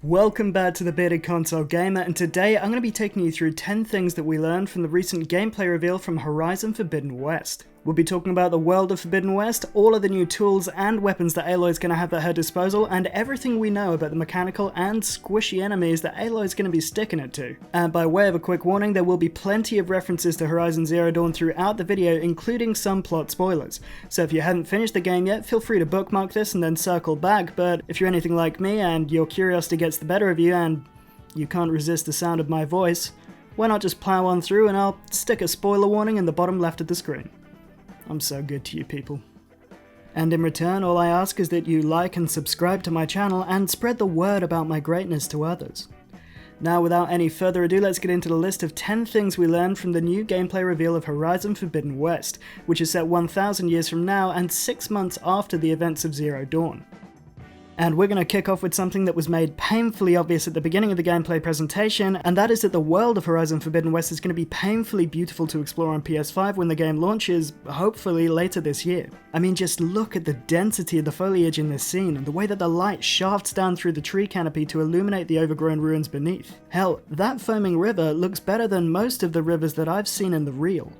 Welcome back to the Bearded Console Gamer, and today I'm going to be taking you through 10 things that we learned from the recent gameplay reveal from Horizon Forbidden West. We'll be talking about the world of Forbidden West, all of the new tools and weapons that Aloy is going to have at her disposal, and everything we know about the mechanical and squishy enemies that Aloy is going to be sticking it to. And by way of a quick warning, there will be plenty of references to Horizon Zero Dawn throughout the video, including some plot spoilers. So if you haven't finished the game yet, feel free to bookmark this and then circle back, but if you're anything like me and your curiosity gets the better of you and you can't resist the sound of my voice, why not just plow on through and I'll stick a spoiler warning in the bottom left of the screen. I'm so good to you people. And in return, all I ask is that you like and subscribe to my channel and spread the word about my greatness to others. Now, without any further ado, let's get into the list of 10 things we learned from the new gameplay reveal of Horizon Forbidden West, which is set 1,000 years from now and 6 months after the events of Zero Dawn. And we're going to kick off with something that was made painfully obvious at the beginning of the gameplay presentation, and that is that the world of Horizon Forbidden West is going to be painfully beautiful to explore on PS5 when the game launches, hopefully later this year. I mean, just look at the density of the foliage in this scene, and the way that the light shafts down through the tree canopy to illuminate the overgrown ruins beneath. Hell, that foaming river looks better than most of the rivers that I've seen in the real.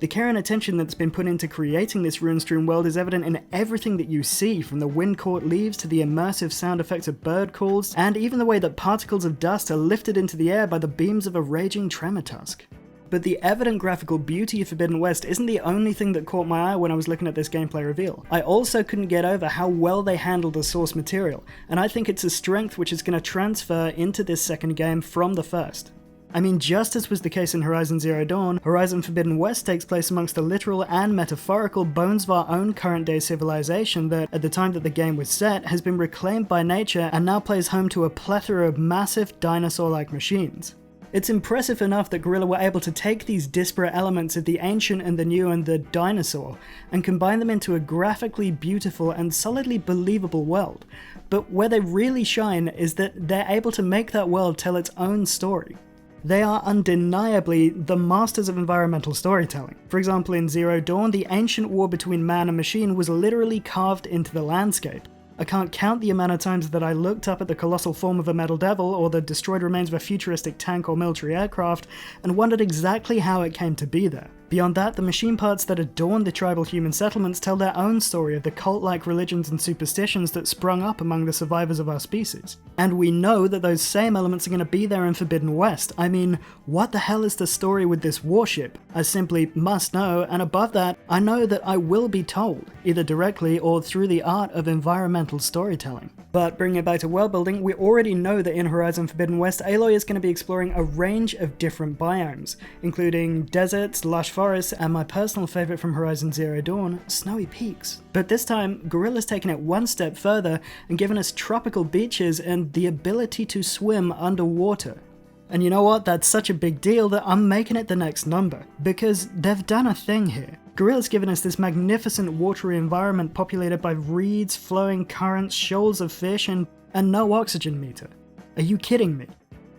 The care and attention that's been put into creating this ruin-strewn world is evident in everything that you see, from the wind-caught leaves to the immersive sound effects of bird calls, and even the way that particles of dust are lifted into the air by the beams of a raging Tremortusk. But the evident graphical beauty of Forbidden West isn't the only thing that caught my eye when I was looking at this gameplay reveal. I also couldn't get over how well they handled the source material, and I think it's a strength which is going to transfer into this second game from the first. I mean, just as was the case in Horizon Zero Dawn, Horizon Forbidden West takes place amongst the literal and metaphorical bones of our own current-day civilization that, at the time that the game was set, has been reclaimed by nature and now plays home to a plethora of massive dinosaur-like machines. It's impressive enough that Guerrilla were able to take these disparate elements of the ancient and the new and the dinosaur and combine them into a graphically beautiful and solidly believable world. But where they really shine is that they're able to make that world tell its own story. They are undeniably the masters of environmental storytelling. For example, in Zero Dawn, the ancient war between man and machine was literally carved into the landscape. I can't count the amount of times that I looked up at the colossal form of a metal devil or the destroyed remains of a futuristic tank or military aircraft and wondered exactly how it came to be there. Beyond that, the machine parts that adorn the tribal human settlements tell their own story of the cult-like religions and superstitions that sprung up among the survivors of our species. And we know that those same elements are going to be there in Forbidden West. I mean, what the hell is the story with this warship? I simply must know, and above that, I know that I will be told, either directly or through the art of environmental storytelling. But bringing it back to world building, we already know that in Horizon Forbidden West, Aloy is going to be exploring a range of different biomes, including deserts, lush forests, and my personal favourite from Horizon Zero Dawn, snowy peaks. But this time, Guerrilla's taken it one step further and given us tropical beaches and the ability to swim underwater. And you know what, that's such a big deal that I'm making it the next number, because they've done a thing here. Guerrilla's given us this magnificent watery environment populated by reeds, flowing currents, shoals of fish, and no oxygen meter. Are you kidding me?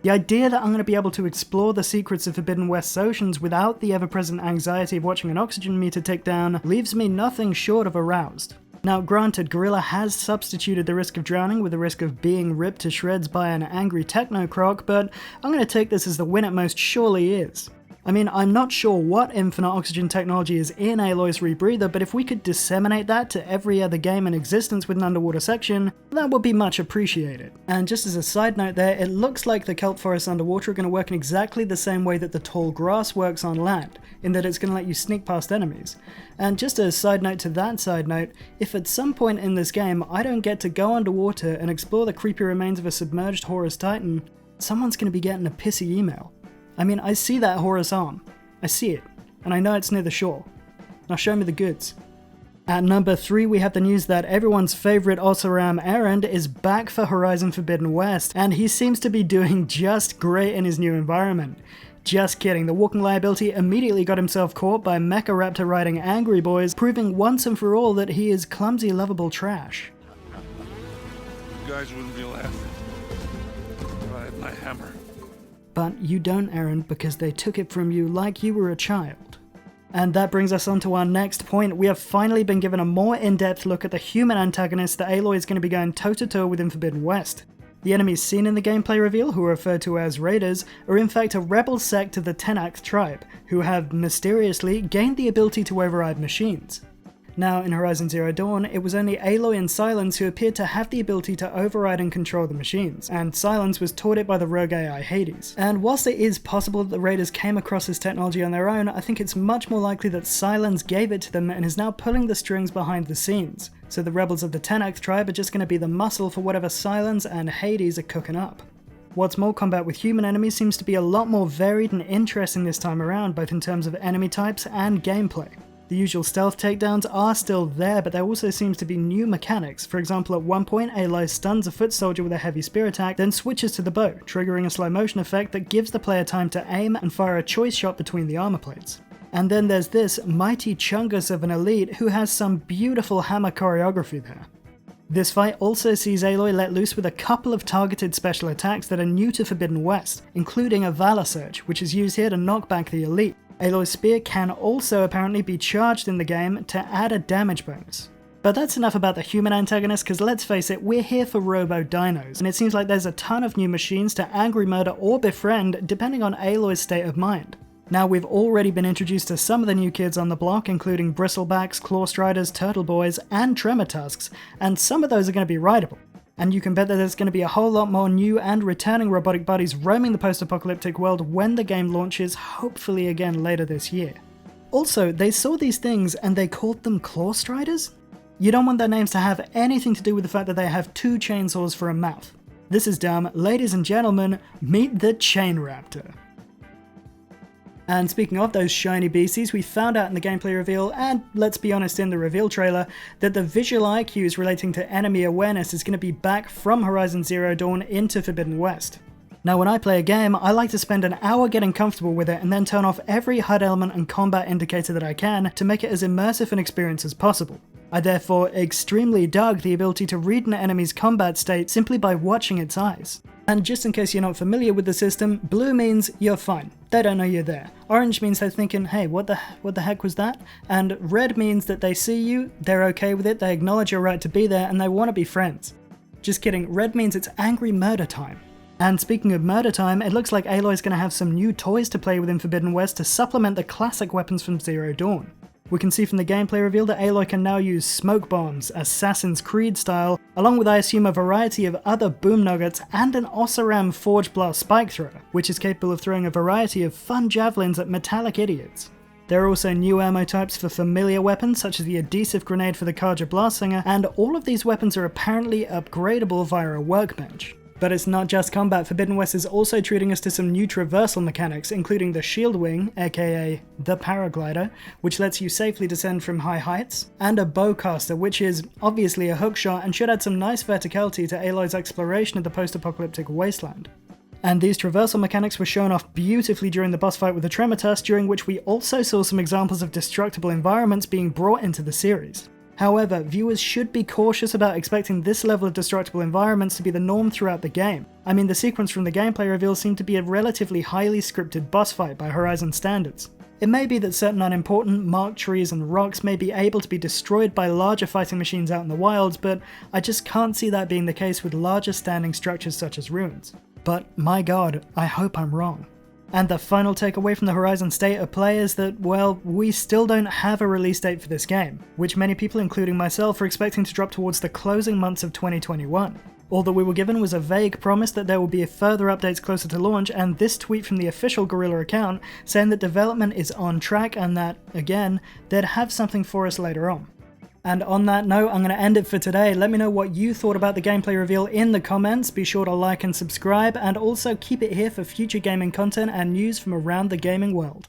The idea that I'm going to be able to explore the secrets of Forbidden West's oceans without the ever-present anxiety of watching an oxygen meter tick down leaves me nothing short of aroused. Now granted, Guerrilla has substituted the risk of drowning with the risk of being ripped to shreds by an angry techno-croc, but I'm going to take this as the win it most surely is. I mean, I'm not sure what infinite oxygen technology is in Aloy's rebreather, but if we could disseminate that to every other game in existence with an underwater section, that would be much appreciated. And just as a side note there, it looks like the kelp forests underwater are going to work in exactly the same way that the tall grass works on land, in that it's going to let you sneak past enemies. And just a side note to that side note, if at some point in this game I don't get to go underwater and explore the creepy remains of a submerged Horus Titan, someone's going to be getting a pissy email. I mean, I see that Horus arm. I see it. And I know it's near the shore. Now show me the goods. At number 3, we have the news that everyone's favourite Oseram Errand is back for Horizon Forbidden West, and he seems to be doing just great in his new environment. Just kidding, the walking liability immediately got himself caught by Mecha Raptor riding angry boys, proving once and for all that he is clumsy, lovable trash. You guys wouldn't be laughing if I had my hammer. But you don't, Errand, because they took it from you like you were a child. And that brings us on to our next point. We have finally been given a more in-depth look at the human antagonist that Aloy is going to be going toe-to-toe with in Forbidden West. The enemies seen in the gameplay reveal, who are referred to as Raiders, are in fact a rebel sect of the Tenakth tribe, who have mysteriously gained the ability to override machines. Now, in Horizon Zero Dawn, it was only Aloy and Silence who appeared to have the ability to override and control the machines, and Silence was taught it by the rogue AI Hades. And whilst it is possible that the Raiders came across this technology on their own, I think it's much more likely that Silence gave it to them and is now pulling the strings behind the scenes. So the rebels of the Tenakth tribe are just going to be the muscle for whatever Silence and Hades are cooking up. What's more, combat with human enemies seems to be a lot more varied and interesting this time around, both in terms of enemy types and gameplay. The usual stealth takedowns are still there, but there also seems to be new mechanics. For example, at one point, Aloy stuns a foot soldier with a heavy spear attack, then switches to the bow, triggering a slow motion effect that gives the player time to aim and fire a choice shot between the armor plates. And then there's this mighty chungus of an elite who has some beautiful hammer choreography there. This fight also sees Aloy let loose with a couple of targeted special attacks that are new to Forbidden West, including a Valor Surge, which is used here to knock back the elite. Aloy's spear can also apparently be charged in the game to add a damage bonus. But that's enough about the human antagonist, because let's face it, we're here for robo-dinos, and it seems like there's a ton of new machines to angry murder or befriend depending on Aloy's state of mind. Now, we've already been introduced to some of the new kids on the block, including Bristlebacks, Clawstriders, Turtle Boys, and Tremor Tusks, and some of those are going to be rideable. And you can bet that there's going to be a whole lot more new and returning robotic buddies roaming the post-apocalyptic world when the game launches, hopefully again later this year. Also, they saw these things and they called them Clawstriders? You don't want their names to have anything to do with the fact that they have 2 chainsaws for a mouth. This is dumb. Ladies and gentlemen, meet the Chain Raptor. And speaking of those shiny beasties, we found out in the gameplay reveal, and let's be honest, in the reveal trailer, that the visual IQs relating to enemy awareness is going to be back from Horizon Zero Dawn into Forbidden West. Now, when I play a game, I like to spend an hour getting comfortable with it and then turn off every HUD element and combat indicator that I can to make it as immersive an experience as possible. I therefore extremely dug the ability to read an enemy's combat state simply by watching its eyes. And just in case you're not familiar with the system, blue means you're fine, they don't know you're there. Orange means they're thinking, hey, what the heck was that? And red means that they see you, they're okay with it, they acknowledge your right to be there, and they want to be friends. Just kidding, red means it's angry murder time. And speaking of murder time, it looks like Aloy's going to have some new toys to play with in Forbidden West to supplement the classic weapons from Zero Dawn. We can see from the gameplay reveal that Aloy can now use smoke bombs, Assassin's Creed style, along with I assume a variety of other boom nuggets and an Ossaram Forge Blast spike thrower, which is capable of throwing a variety of fun javelins at metallic idiots. There are also new ammo types for familiar weapons, such as the adhesive grenade for the Karja Blastsinger, and all of these weapons are apparently upgradable via a workbench. But it's not just combat. Forbidden West is also treating us to some new traversal mechanics, including the Shield Wing, aka the Paraglider, which lets you safely descend from high heights, and a Bowcaster, which is obviously a hookshot and should add some nice verticality to Aloy's exploration of the post-apocalyptic wasteland. And these traversal mechanics were shown off beautifully during the boss fight with the Tremor Tusk, during which we also saw some examples of destructible environments being brought into the series. However, viewers should be cautious about expecting this level of destructible environments to be the norm throughout the game. I mean, the sequence from the gameplay reveal seemed to be a relatively highly scripted boss fight by Horizon standards. It may be that certain unimportant marked trees and rocks may be able to be destroyed by larger fighting machines out in the wilds, but I just can't see that being the case with larger standing structures such as ruins. But my god, I hope I'm wrong. And the final takeaway from the Horizon State of Play is that, well, we still don't have a release date for this game, which many people, including myself, are expecting to drop towards the closing months of 2021. All that we were given was a vague promise that there will be further updates closer to launch, and this tweet from the official Guerrilla account saying that development is on track and that, again, they'd have something for us later on. And on that note, I'm going to end it for today. Let me know what you thought about the gameplay reveal in the comments. Be sure to like and subscribe, and also keep it here for future gaming content and news from around the gaming world.